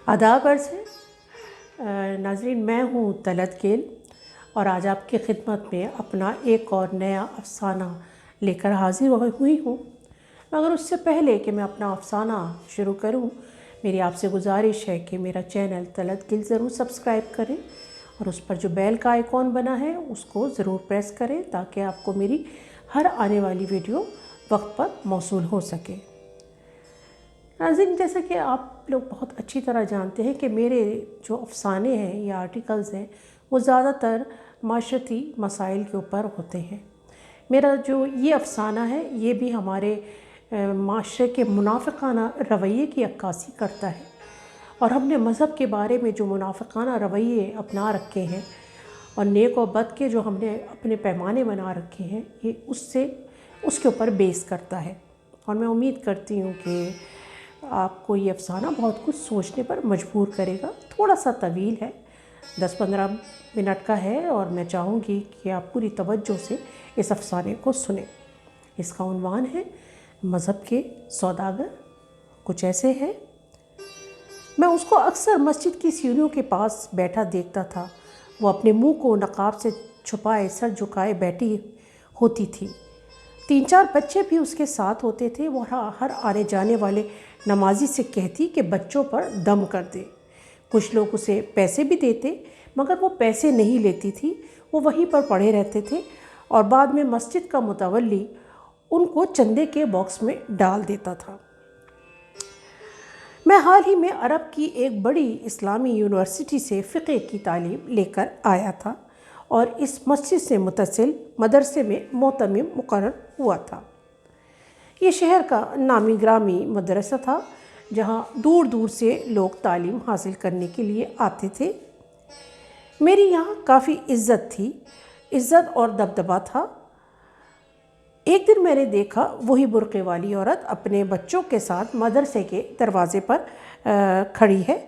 آداب عرض ہے ناظرین، میں ہوں طلعت گیل اور آج آپ کی خدمت میں اپنا ایک اور نیا افسانہ لے کر حاضر ہوئی ہوں۔ مگر اس سے پہلے کہ میں اپنا افسانہ شروع کروں، میری آپ سے گزارش ہے کہ میرا چینل طلعت گیل ضرور سبسکرائب کریں اور اس پر جو بیل کا آئیکن بنا ہے اس کو ضرور پریس کریں تاکہ آپ کو میری ہر آنے والی ویڈیو وقت پر موصول ہو سکے۔ ناظرین، جیسا کہ آپ لوگ بہت اچھی طرح جانتے ہیں کہ میرے جو افسانے ہیں یا آرٹیکلز ہیں وہ زیادہ تر معاشرتی مسائل کے اوپر ہوتے ہیں۔ میرا جو یہ افسانہ ہے یہ بھی ہمارے معاشرے کے منافقانہ رویے کی عکاسی کرتا ہے، اور ہم نے مذہب کے بارے میں جو منافقانہ رویے اپنا رکھے ہیں اور نیک و بد کے جو ہم نے اپنے پیمانے بنا رکھے ہیں، یہ اس کے اوپر بیس کرتا ہے۔ اور میں امید کرتی ہوں کہ آپ کو یہ افسانہ بہت کچھ سوچنے پر مجبور کرے گا۔ تھوڑا سا طویل ہے، 10-15 منٹ کا ہے، اور میں چاہوں گی کہ آپ پوری توجہ سے اس افسانے کو سنیں۔ اس کا عنوان ہے مذہب کے سوداگر۔ کچھ ایسے ہے: میں اس کو اکثر مسجد کی سیڑھیوں کے پاس بیٹھا دیکھتا تھا۔ وہ اپنے منہ کو نقاب سے چھپائے سر جھکائے بیٹھی ہوتی تھی۔ 3-4 بچے بھی اس کے ساتھ ہوتے تھے۔ وہ ہر آنے جانے والے نمازی سے کہتی کہ بچوں پر دم کر دے۔ کچھ لوگ اسے پیسے بھی دیتے، مگر وہ پیسے نہیں لیتی تھی۔ وہ وہیں پر پڑے رہتے تھے اور بعد میں مسجد کا متولی ان کو چندے کے باکس میں ڈال دیتا تھا۔ میں حال ہی میں عرب کی ایک بڑی اسلامی یونیورسٹی سے فقہ کی تعلیم لے کر آیا تھا اور اس مسجد سے متصل مدرسے میں معتمم مقرر ہوا تھا۔ یہ شہر کا نامی گرامی مدرسہ تھا جہاں دور دور سے لوگ تعلیم حاصل کرنے کے لیے آتے تھے۔ میری یہاں کافی عزت اور دبدبہ تھا۔ ایک دن میں نے دیکھا وہی برقعے والی عورت اپنے بچوں کے ساتھ مدرسے کے دروازے پر کھڑی ہے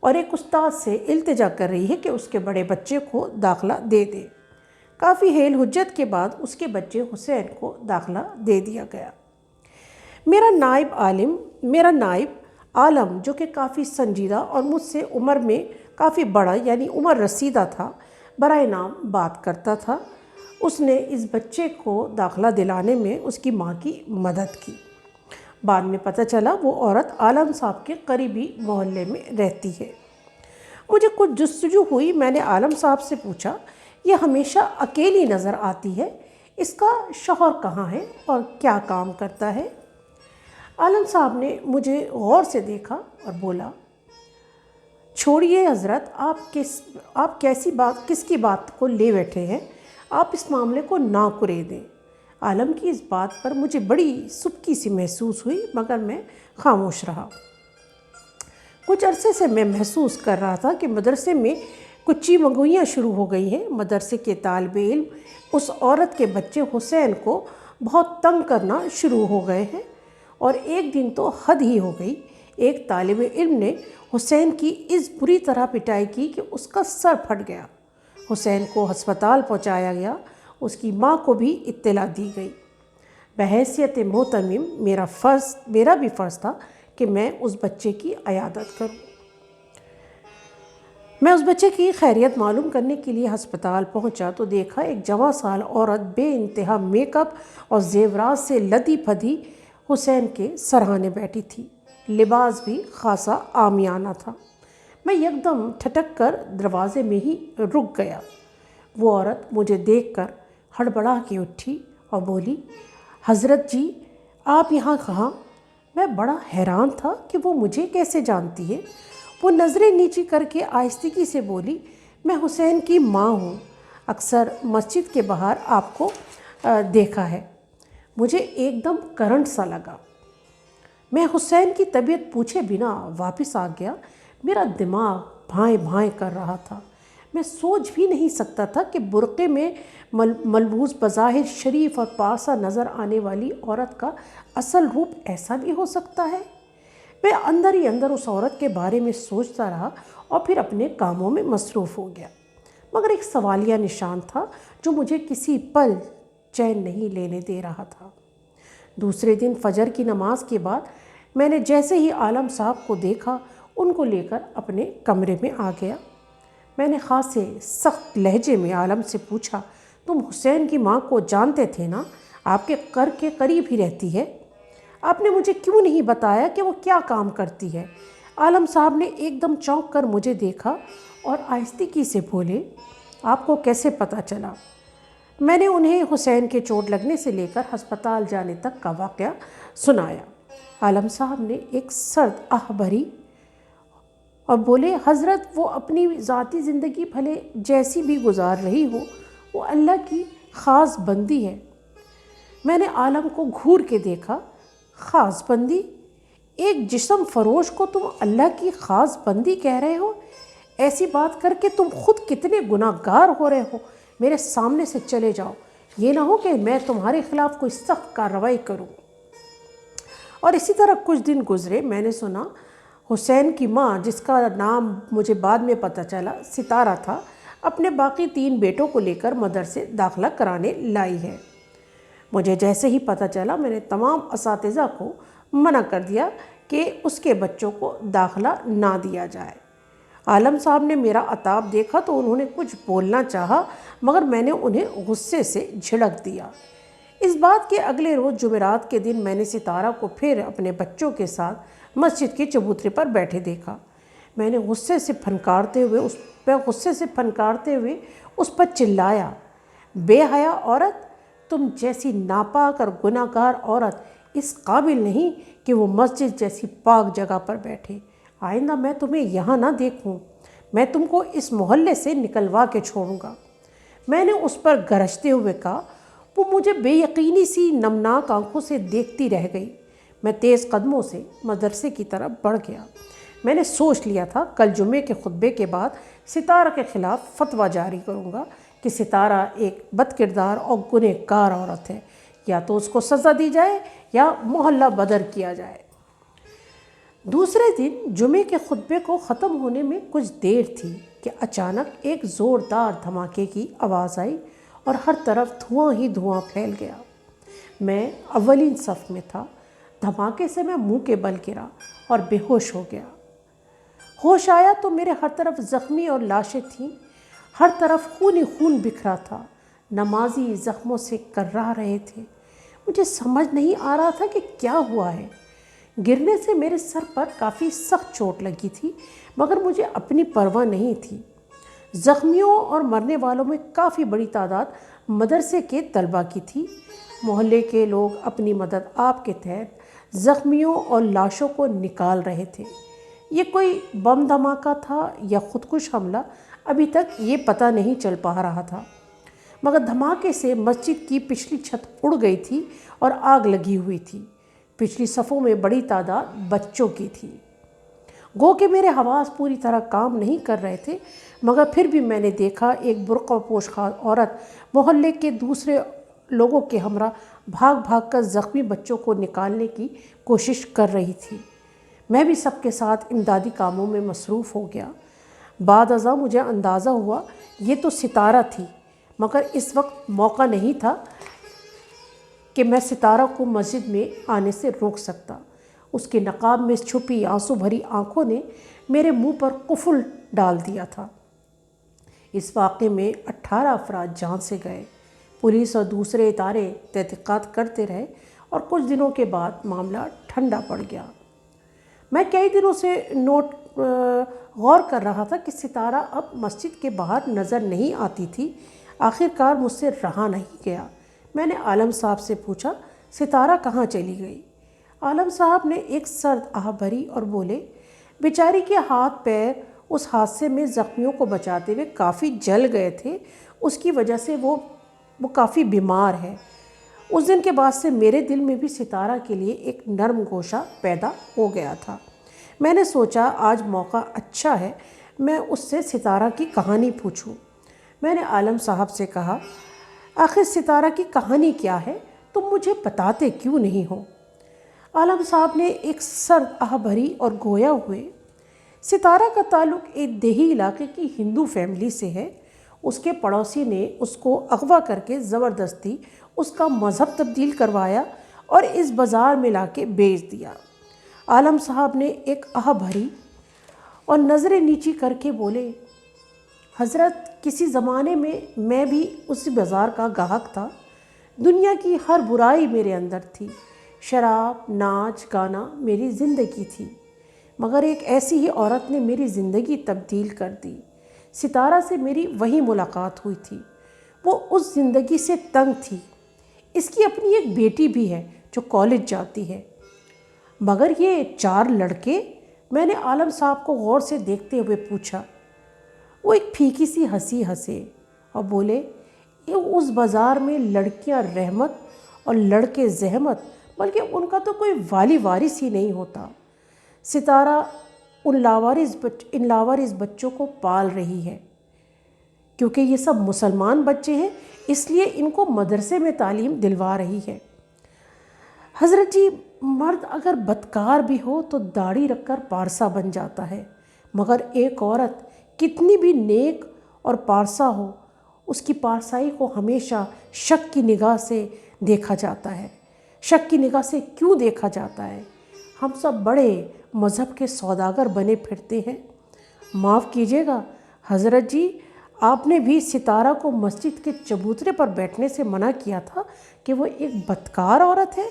اور ایک استاد سے التجا کر رہی ہے کہ اس کے بڑے بچے کو داخلہ دے دے۔ کافی ہیل حجت کے بعد اس کے بچے حسین کو داخلہ دے دیا گیا۔ میرا نائب عالم، جو کہ کافی سنجیدہ اور مجھ سے عمر میں کافی بڑا یعنی عمر رسیدہ تھا، برائے نام بات کرتا تھا۔ اس نے اس بچے کو داخلہ دلانے میں اس کی ماں کی مدد کی۔ بعد میں پتہ چلا وہ عورت عالم صاحب کے قریبی محلے میں رہتی ہے۔ مجھے کچھ جستجو ہوئی۔ میں نے عالم صاحب سے پوچھا، یہ ہمیشہ اکیلی نظر آتی ہے، اس کا شوہر کہاں ہے اور کیا کام کرتا ہے؟ عالم صاحب نے مجھے غور سے دیکھا اور بولا، چھوڑیے حضرت، آپ کس کی بات کو لے بیٹھے ہیں؟ آپ اس معاملے کو نہ کرے دیں۔ عالم کی اس بات پر مجھے بڑی سبکی سی محسوس ہوئی، مگر میں خاموش رہا۔ کچھ عرصے سے میں محسوس کر رہا تھا کہ مدرسے میں کچھ چیمگوئیاں شروع ہو گئی ہیں۔ مدرسے کے طالب علم اس عورت کے بچے حسین کو بہت تنگ کرنا شروع ہو گئے ہیں، اور ایک دن تو حد ہی ہو گئی۔ ایک طالب علم نے حسین کی اس بری طرح پٹائی کی کہ اس کا سر پھٹ گیا۔ حسین کو ہسپتال پہنچایا گیا۔ اس کی ماں کو بھی اطلاع دی گئی۔ بحیثیت معتمم میرا بھی فرض تھا کہ میں اس بچے کی عیادت کروں۔ میں اس بچے کی خیریت معلوم کرنے کے لیے ہسپتال پہنچا تو دیکھا ایک جواں سال عورت بے انتہا میک اپ اور زیورات سے لدی پھدی حسین کے سرہانے بیٹھی تھی۔ لباس بھی خاصا عامیانہ تھا۔ میں یکدم ٹھٹک کر دروازے میں ہی رک گیا۔ وہ عورت مجھے دیکھ کر ہڑبڑا کے اٹھی اور بولی، حضرت جی، آپ یہاں کہاں؟ میں بڑا حیران تھا کہ وہ مجھے کیسے جانتی ہے۔ وہ نظریں نیچی کر کے آہستگی سے بولی، میں حسین کی ماں ہوں، اکثر مسجد کے باہر آپ کو دیکھا ہے۔ مجھے ایک دم کرنٹ سا لگا۔ میں حسین کی طبیعت پوچھے بنا واپس آ گیا۔ میرا دماغ بھائیں بھائیں کر رہا تھا۔ میں سوچ بھی نہیں سکتا تھا کہ برقعے میں ملبوس بظاہر شریف اور پارسا نظر آنے والی عورت کا اصل روپ ایسا بھی ہو سکتا ہے۔ میں اندر ہی اندر اس عورت کے بارے میں سوچتا رہا اور پھر اپنے کاموں میں مصروف ہو گیا، مگر ایک سوالیہ نشان تھا جو مجھے کسی پل چین نہیں لینے دے رہا تھا۔ دوسرے دن فجر کی نماز کے بعد میں نے جیسے ہی عالم صاحب کو دیکھا، ان کو لے کر اپنے کمرے میں آ گیا۔ میں نے خاصے سخت لہجے میں عالم سے پوچھا، تم حسین کی ماں کو جانتے تھے نا؟ آپ کے گھر کے قریب ہی رہتی ہے، آپ نے مجھے کیوں نہیں بتایا کہ وہ کیا کام کرتی ہے؟ عالم صاحب نے ایک دم چونک کر مجھے دیکھا اور آہستگی سے بولے، آپ کو کیسے پتہ چلا؟ میں نے انہیں حسین کے چوٹ لگنے سے لے کر ہسپتال جانے تک کا واقعہ سنایا۔ عالم صاحب نے ایک سرد آہ بھری اور بولے، حضرت وہ اپنی ذاتی زندگی بھلے جیسی بھی گزار رہی ہو، وہ اللہ کی خاص بندی ہے۔ میں نے عالم کو گھور کے دیکھا۔ خاص بندی؟ ایک جسم فروش کو تم اللہ کی خاص بندی کہہ رہے ہو؟ ایسی بات کر کے تم خود کتنے گناہ گار ہو رہے ہو۔ میرے سامنے سے چلے جاؤ، یہ نہ ہو کہ میں تمہارے خلاف کوئی سخت کارروائی کروں۔ اور اسی طرح کچھ دن گزرے۔ میں نے سنا حسین کی ماں، جس کا نام مجھے بعد میں پتہ چلا ستارہ تھا، اپنے باقی 3 بیٹوں کو لے کر مدرسے داخلہ کرانے لائی ہے۔ مجھے جیسے ہی پتہ چلا میں نے تمام اساتذہ کو منع کر دیا کہ اس کے بچوں کو داخلہ نہ دیا جائے۔ عالم صاحب نے میرا عتاب دیکھا تو انہوں نے کچھ بولنا چاہا، مگر میں نے انہیں غصے سے جھڑک دیا۔ اس بات کے اگلے روز جمعرات کے دن میں نے ستارہ کو پھر اپنے بچوں کے ساتھ مسجد کے چبوترے پر بیٹھے دیکھا۔ میں نے غصے سے پھنکارتے ہوئے اس پر چلایا، بے حیا عورت! تم جیسی ناپاک اور گناہ گار عورت اس قابل نہیں کہ وہ مسجد جیسی پاک جگہ پر بیٹھے۔ آئندہ میں تمہیں یہاں نہ دیکھوں، میں تم کو اس محلے سے نکلوا کے چھوڑوں گا۔ میں نے اس پر گرجتے ہوئے کہا۔ وہ مجھے بے یقینی سی نمناک آنکھوں سے دیکھتی رہ گئی۔ میں تیز قدموں سے مدرسے کی طرف بڑھ گیا۔ میں نے سوچ لیا تھا کل جمعے کے خطبے کے بعد ستارہ کے خلاف فتویٰ جاری کروں گا کہ ستارہ ایک بد کردار اور گنہگار عورت ہے، یا تو اس کو سزا دی جائے یا محلہ بدر کیا جائے۔ دوسرے دن جمعے کے خطبے کو ختم ہونے میں کچھ دیر تھی کہ اچانک ایک زوردار دھماکے کی آواز آئی اور ہر طرف دھواں ہی دھواں پھیل گیا۔ میں اولین صف میں تھا۔ دھماکے سے میں منہ کے بل گرا اور بے ہوش ہو گیا۔ ہوش آیا تو میرے ہر طرف زخمی اور لاشیں تھیں، ہر طرف خون ہی خون بکھرا تھا۔ نمازی زخموں سے کرا رہے تھے۔ مجھے سمجھ نہیں آ رہا تھا کہ کیا ہوا ہے۔ گرنے سے میرے سر پر کافی سخت چوٹ لگی تھی، مگر مجھے اپنی پرواہ نہیں تھی۔ زخمیوں اور مرنے والوں میں کافی بڑی تعداد مدرسے کے طلباء کی تھی۔ محلے کے لوگ اپنی مدد آپ کے تحت زخمیوں اور لاشوں کو نکال رہے تھے۔ یہ کوئی بم دھماکہ تھا یا خودکش حملہ، ابھی تک یہ پتہ نہیں چل پا رہا تھا، مگر دھماکے سے مسجد کی پچھلی چھت اڑ گئی تھی اور آگ لگی ہوئی تھی۔ پچھلی صفوں میں بڑی تعداد بچوں کی تھی۔ گو کہ میرے حواس پوری طرح کام نہیں کر رہے تھے، مگر پھر بھی میں نے دیکھا ایک برقع پوش عورت محلے کے دوسرے لوگوں کے ہمراہ بھاگ بھاگ کر زخمی بچوں کو نکالنے کی کوشش کر رہی تھی۔ میں بھی سب کے ساتھ امدادی کاموں میں مصروف ہو گیا۔ بعد ازاں مجھے اندازہ ہوا یہ تو ستارہ تھی، مگر اس وقت موقع نہیں تھا کہ میں ستارہ کو مسجد میں آنے سے روک سکتا۔ اس کے نقاب میں چھپی آنسو بھری آنکھوں نے میرے منہ پر قفل ڈال دیا تھا۔ اس واقعے میں 18 افراد جان سے گئے۔ پولیس اور دوسرے ادارے تحقیقات کرتے رہے اور کچھ دنوں کے بعد معاملہ ٹھنڈا پڑ گیا۔ میں کئی دنوں سے غور کر رہا تھا کہ ستارہ اب مسجد کے باہر نظر نہیں آتی تھی۔ آخر کار مجھ سے رہا نہیں گیا۔ میں نے عالم صاحب سے پوچھا، ستارہ کہاں چلی گئی؟ عالم صاحب نے ایک سرد آہ بھری اور بولے، بیچاری کے ہاتھ پیر اس حادثے میں زخمیوں کو بچاتے ہوئے کافی جل گئے تھے، اس کی وجہ سے وہ کافی بیمار ہے۔ اس دن کے بعد سے میرے دل میں بھی ستارہ کے لیے ایک نرم گوشہ پیدا ہو گیا تھا۔ میں نے سوچا آج موقع اچھا ہے میں اس سے ستارہ کی کہانی پوچھوں۔ میں نے عالم صاحب سے کہا، آخر ستارہ کی کہانی کیا ہے؟ تم مجھے بتاتے کیوں نہیں ہو؟ عالم صاحب نے ایک سرد آہ بھری اور گویا ہوئے، ستارہ کا تعلق ایک دیہی علاقے کی ہندو فیملی سے ہے۔ اس کے پڑوسی نے اس کو اغوا کر کے زبردستی اس کا مذہب تبدیل کروایا اور اس بازار میں لا کے بیچ دیا۔ عالم صاحب نے ایک آہ بھری اور نظریں نیچی کر کے بولے، حضرت کسی زمانے میں میں بھی اسی بازار کا گاہک تھا، دنیا کی ہر برائی میرے اندر تھی، شراب، ناچ گانا میری زندگی تھی، مگر ایک ایسی ہی عورت نے میری زندگی تبدیل کر دی۔ ستارہ سے میری وہی ملاقات ہوئی تھی، وہ اس زندگی سے تنگ تھی۔ اس کی اپنی ایک بیٹی بھی ہے جو کالج جاتی ہے، مگر یہ 4 لڑکے؟ میں نے عالم صاحب کو غور سے دیکھتے ہوئے پوچھا۔ وہ ایک پھیکی سی ہنسی ہنسے اور بولے، اس بازار میں لڑکیاں رحمت اور لڑکے زحمت، بلکہ ان کا تو کوئی والی وارث ہی نہیں ہوتا۔ ستارہ ان لاوارث بچوں کو پال رہی ہے، کیونکہ یہ سب مسلمان بچے ہیں اس لیے ان کو مدرسے میں تعلیم دلوا رہی ہے۔ حضرت جی، مرد اگر بدکار بھی ہو تو داڑھی رکھ کر پارسا بن جاتا ہے، مگر ایک عورت کتنی بھی نیک اور پارسا ہو، اس کی پارسائی کو ہمیشہ شک کی نگاہ سے دیکھا جاتا ہے۔ شک کی نگاہ سے کیوں دیکھا جاتا ہے؟ ہم سب بڑے مذہب کے سوداگر بنے پھرتے ہیں۔ معاف کیجیے گا حضرت جی، آپ نے بھی ستارہ کو مسجد کے چبوترے پر بیٹھنے سے منع کیا تھا کہ وہ ایک بدکار عورت ہے۔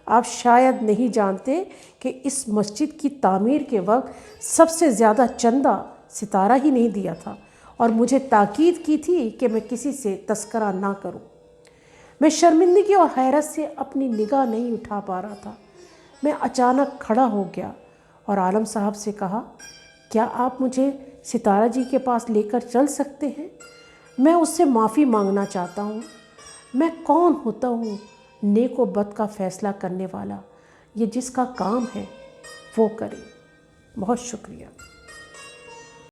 آپ شاید نہیں جانتے کہ اس مسجد کی تعمیر کے وقت سب سے زیادہ چندہ ستارہ ہی نہیں دیا تھا، اور مجھے تاکید کی تھی کہ میں کسی سے تذکرہ نہ کروں۔ میں شرمندگی اور حیرت سے اپنی نگاہ نہیں اٹھا پا رہا تھا۔ میں اچانک کھڑا ہو گیا اور عالم صاحب سے کہا، کیا آپ مجھے ستارہ جی کے پاس لے کر چل سکتے ہیں؟ میں اس سے معافی مانگنا چاہتا ہوں۔ میں کون ہوتا ہوں نیک و بد کا فیصلہ کرنے والا؟ یہ جس کا کام ہے وہ کرے۔ بہت شکریہ۔